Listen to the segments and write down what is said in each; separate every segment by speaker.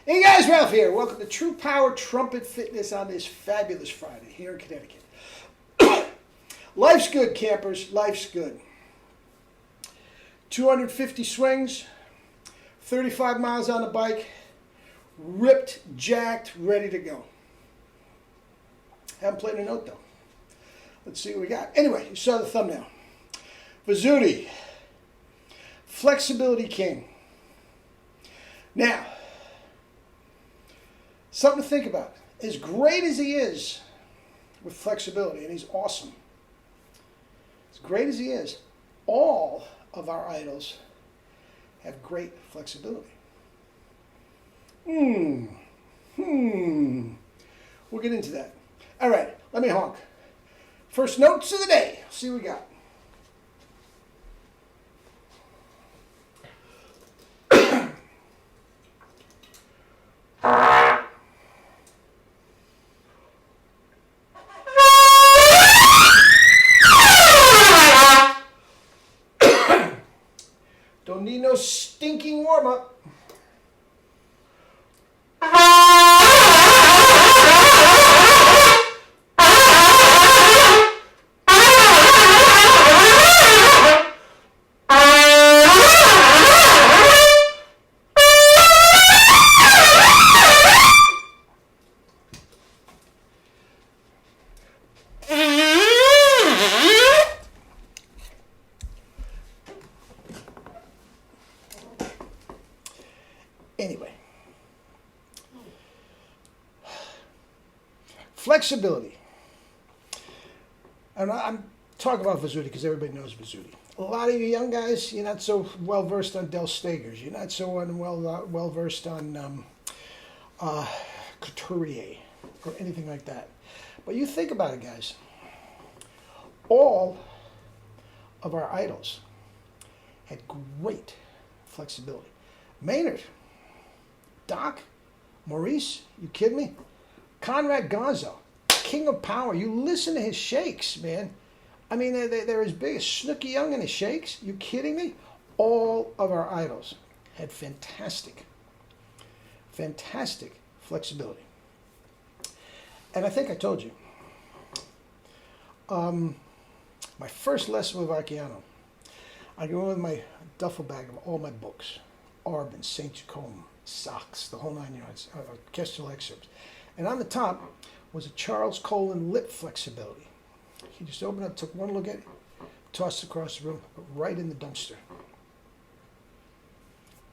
Speaker 1: Hey guys, Ralph here. Welcome to True Power Trumpet Fitness on this fabulous Friday here in Connecticut. Life's good, campers. Life's good. 250 swings, 35 miles on the bike, ripped, jacked, ready to go. Haven't played a note though. Let's see what we got. Anyway, you saw the thumbnail. Vizutti, Flexibility King. Now, something to think about. As great as he is with flexibility, and he's awesome, as great as he is, all of our idols have great flexibility. We'll get into that. All right, let me honk. First notes of the day. See what we got. Don't need no stinking warm-up. Anyway, flexibility. And I'm talking about Vizutti because everybody knows Vizutti. A lot of you young guys, you're not so well versed on Del Stegers. You're not so well versed on Couturier or anything like that. But you think about it, guys. All of our idols had great flexibility. Maynard, Doc, Maurice, you kidding me? Conrad Gonzo, king of power. You listen to his shakes, man. I mean, they're as big as Snooky Young in his shakes. You kidding me? All of our idols had fantastic flexibility. And I think I told you, my first lesson with Archiano, I go in with my duffel bag of all my books, Arbin, St. Jacome, Socks, the whole 9 yards, orchestral excerpts. And on the top was a Charles Colin lip flexibility. He just opened up, took one look at it, tossed it across the room, right in the dumpster.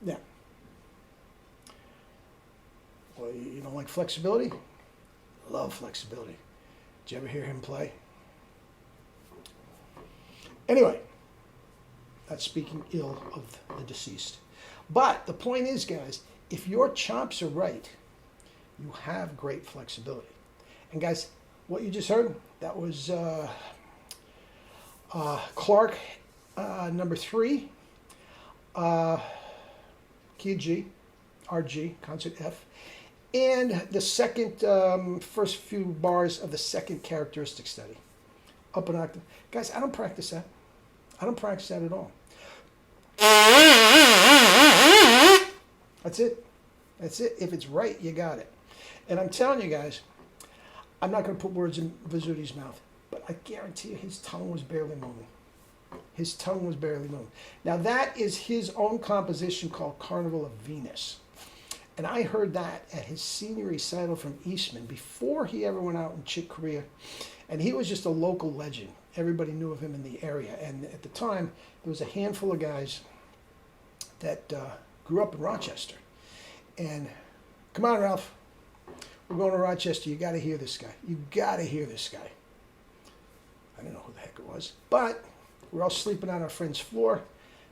Speaker 1: Now, well, you don't like flexibility? Love flexibility. Did you ever hear him play? Anyway, not speaking ill of the deceased. But the point is, guys, if your chops are right, you have great flexibility. And guys, what you just heard, that was Clark, number 3, key G, RG, concert F, and the second, first few bars of the second characteristic study, up an octave. Guys, I don't practice that. I don't practice that at all. That's it. That's it. If it's right, you got it. And I'm telling you guys, I'm not going to put words in Vizutti's mouth, but I guarantee you his tongue was barely moving. His tongue was barely moving. Now that is his own composition called Carnival of Venus. And I heard that at his senior recital from Eastman before he ever went out in Chick Corea. And he was just a local legend. Everybody knew of him in the area. And at the time, there was a handful of guys that grew up in Rochester. And come on, Ralph, we're going to Rochester. You got to hear this guy. You got to hear this guy. I don't know who the heck it was, but we're all sleeping on our friend's floor.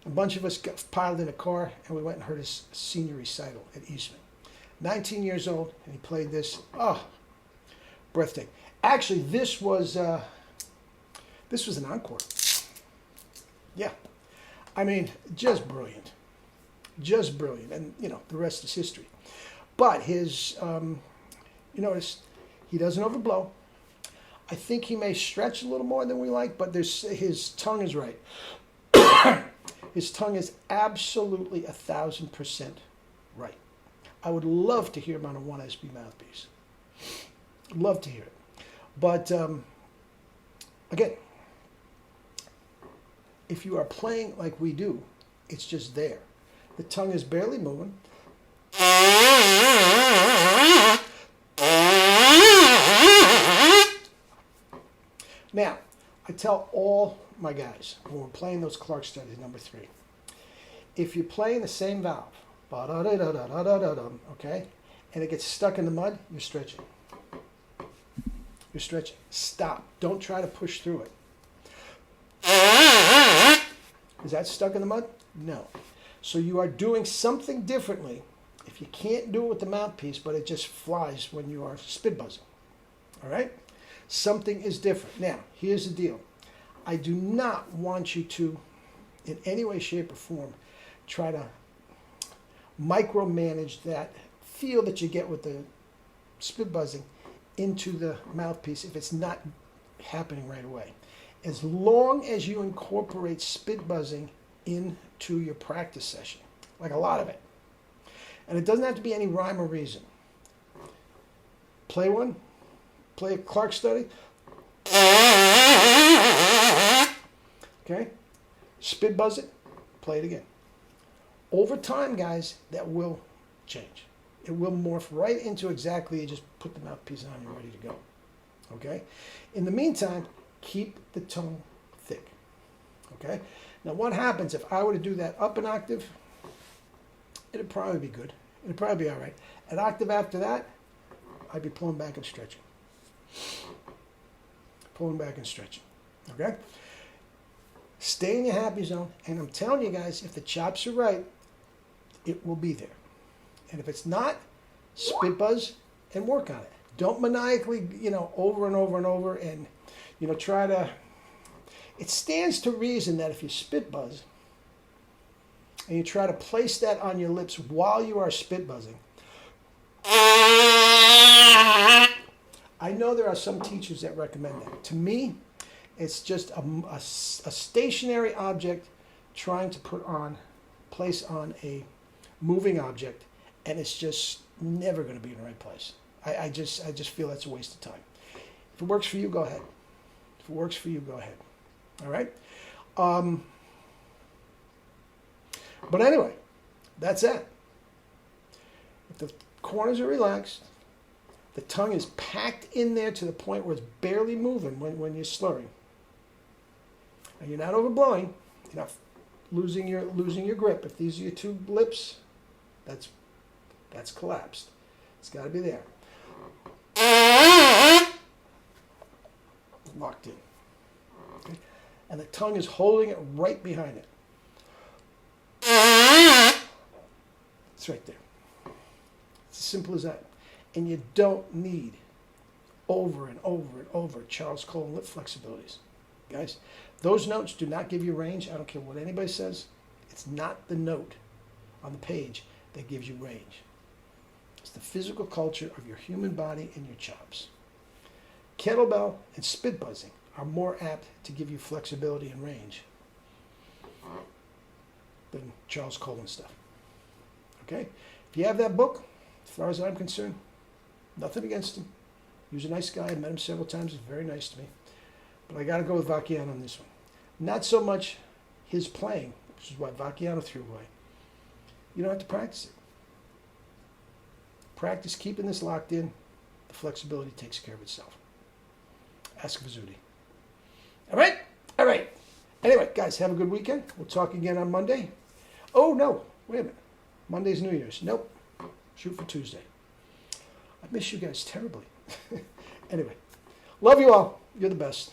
Speaker 1: A bunch of us got piled in a car, and we went and heard his senior recital at Eastman. 19 years old, and he played this. Oh, breathtaking. Actually, this was an encore. Yeah, I mean, just brilliant. Just brilliant. And, you know, the rest is history. But his, you notice, he doesn't overblow. I think he may stretch a little more than we like, but his tongue is right. His tongue is absolutely 1,000% right. I would love to hear him on a 1SB mouthpiece. Love to hear it. But again, if you are playing like we do, it's just there. The tongue is barely moving. Now, I tell all my guys when we're playing those Clark studies, number 3, if you're playing the same valve, okay, and it gets stuck in the mud, you're stretching. You're stretching. Stop. Don't try to push through it. Is that stuck in the mud? No. So you are doing something differently if you can't do it with the mouthpiece, but it just flies when you are spit buzzing. All right? Something is different. Now, here's the deal. I do not want you to, in any way, shape, or form, try to micromanage that feel that you get with the spit buzzing into the mouthpiece if it's not happening right away. As long as you incorporate spit buzzing into your practice session, like a lot of it, and it doesn't have to be any rhyme or reason. Play one, play a Clark study, okay, spit buzz it, play it again. Over time, guys, that will change. It will morph right into exactly, you just put the mouthpiece on, you're ready to go. Okay? In the meantime, keep the tone thick. Okay? Now, what happens if I were to do that up an octave? It'd probably be good. It'd probably be all right. An octave after that, I'd be pulling back and stretching. Pulling back and stretching. Okay? Stay in your happy zone. And I'm telling you guys, if the chops are right, it will be there. And if it's not, spit buzz and work on it. Don't maniacally, over and over and over and, try to... It stands to reason that if you spit buzz and you try to place that on your lips while you are spit buzzing, I know there are some teachers that recommend that. To me, it's just a stationary object trying to place on a moving object, and it's just never going to be in the right place. I just feel that's a waste of time. If it works for you, go ahead. If it works for you, go ahead. All right? But anyway, that's it. If the corners are relaxed, the tongue is packed in there to the point where it's barely moving when you're slurring. And you're not overblowing. You're not losing your grip. If these are your two lips, that's collapsed. It's got to be there. Locked in. Okay? And the tongue is holding it right behind it. It's right there. It's as simple as that. And you don't need over and over and over Charles Colin lip flexibilities. Guys, those notes do not give you range. I don't care what anybody says. It's not the note on the page that gives you range. It's the physical culture of your human body and your chops. Kettlebell and spit buzzing are more apt to give you flexibility and range than Charles Colin stuff. Okay? If you have that book, as far as I'm concerned, nothing against him. He was a nice guy. I met him several times. He's very nice to me. But I got to go with Vacchiano on this one. Not so much his playing, which is why Vacchiano threw away. You don't have to practice it. Practice keeping this locked in. The flexibility takes care of itself. Ask Vizutti. All right? All right. Anyway, guys, have a good weekend. We'll talk again on Monday. Oh, no. Wait a minute. Monday's New Year's. Nope. Shoot for Tuesday. I miss you guys terribly. Anyway, love you all. You're the best.